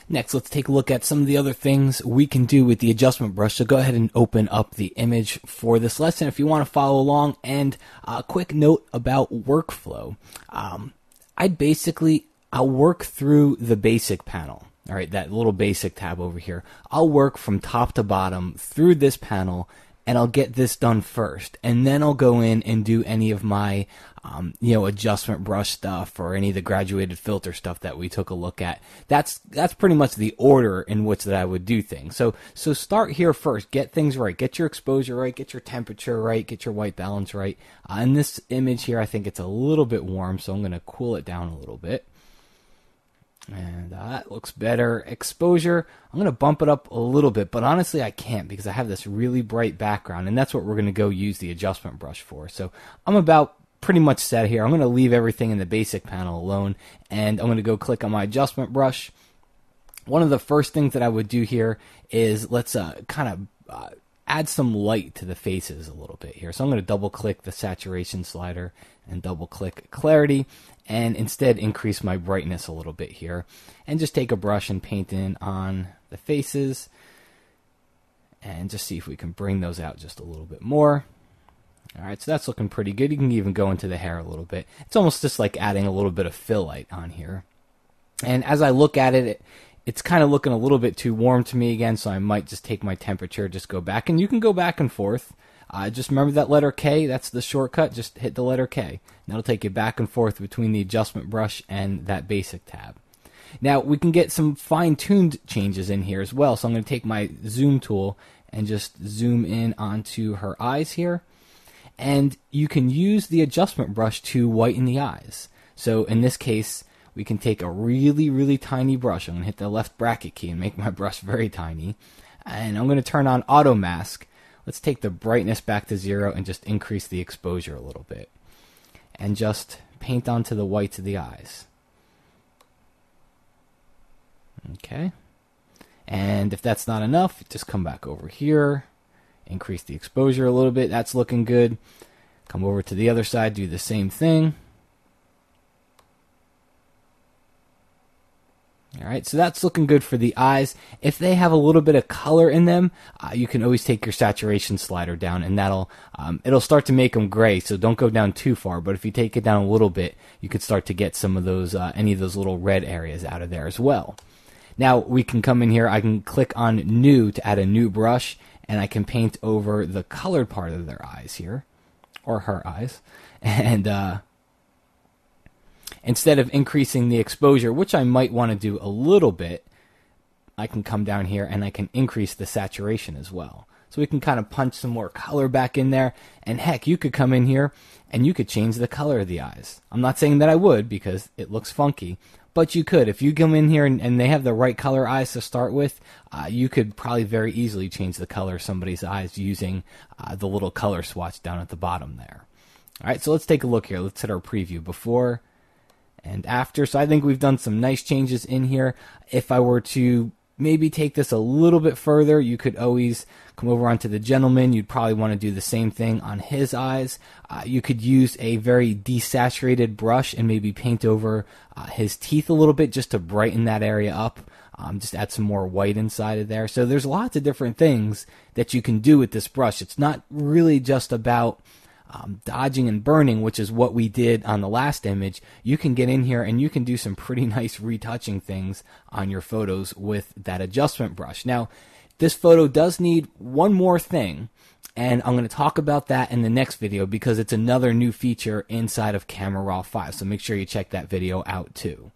Next, let's take a look at some of the other things we can do with the adjustment brush. So go ahead and open up the image for this lesson if you want to follow along. And a quick note about workflow. I'll work through the basic panel. All right, that little basic tab over here. I'll work from top to bottom through this panel, and I'll get this done first. And then I'll go in and do any of my adjustment brush stuff or any of the graduated filter stuff that we took a look at. That's pretty much the order in which that I would do things. So start here first. Get things right. Get your exposure right. Get your temperature right. Get your white balance right. In this image here, I think it's a little bit warm, so I'm going to cool it down a little bit. And that looks better. Exposure, I'm going to bump it up a little bit, but honestly I can't because I have this really bright background, and that's what we're going to go use the adjustment brush for. So I'm about pretty much set here. I'm going to leave everything in the basic panel alone, and I'm going to go click on my adjustment brush. One of the first things that I would do here is let's add some light to the faces a little bit here. So I'm going to double click the saturation slider and double click clarity, and instead increase my brightness a little bit here, and just take a brush and paint in on the faces, and just see if we can bring those out just a little bit more. Alright, so that's looking pretty good. You can even go into the hair a little bit. It's almost just like adding a little bit of fill light on here. And as I look at it, it's kind of looking a little bit too warm to me again, so I might just take my temperature, just go back, and you can go back and forth. Just remember that letter K, that's the shortcut. Just hit the letter K. And that'll take you back and forth between the adjustment brush and that basic tab. Now, we can get some fine-tuned changes in here as well. So I'm going to take my zoom tool and just zoom in onto her eyes here. And you can use the adjustment brush to whiten the eyes. So in this case, we can take a really, really tiny brush. I'm going to hit the left bracket key and make my brush very tiny. And I'm going to turn on auto mask. Let's take the brightness back to 0 and just increase the exposure a little bit. And just paint onto the whites of the eyes. Okay. And if that's not enough, just come back over here. Increase the exposure a little bit. That's looking good. Come over to the other side, do the same thing. Alright, so that's looking good for the eyes. If they have a little bit of color in them, you can always take your saturation slider down, and it'll start to make them gray, so don't go down too far. But if you take it down a little bit, you could start to get some of those, any of those little red areas out of there as well. Now, we can come in here, I can click on New to add a new brush, and I can paint over the colored part of their eyes here, or her eyes, and instead of increasing the exposure, which I might want to do a little bit, I can come down here and I can increase the saturation as well. So we can kind of punch some more color back in there. And heck, you could come in here and you could change the color of the eyes. I'm not saying that I would because it looks funky, but you could. If you come in here and they have the right color eyes to start with, you could probably very easily change the color of somebody's eyes using the little color swatch down at the bottom there. All right, so let's take a look here. Let's hit our preview before and after. So I think we've done some nice changes in here. If I were to maybe take this a little bit further, you could always come over onto the gentleman. You'd probably want to do the same thing on his eyes. You could use a very desaturated brush and maybe paint over his teeth a little bit just to brighten that area up. Just add some more white inside of there. So there's lots of different things that you can do with this brush. It's not really just about dodging and burning, which is what we did on the last image. You can get in here and you can do some pretty nice retouching things on your photos with that adjustment brush. Now, this photo does need one more thing, and I'm going to talk about that in the next video because it's another new feature inside of Camera Raw 5. So make sure you check that video out too.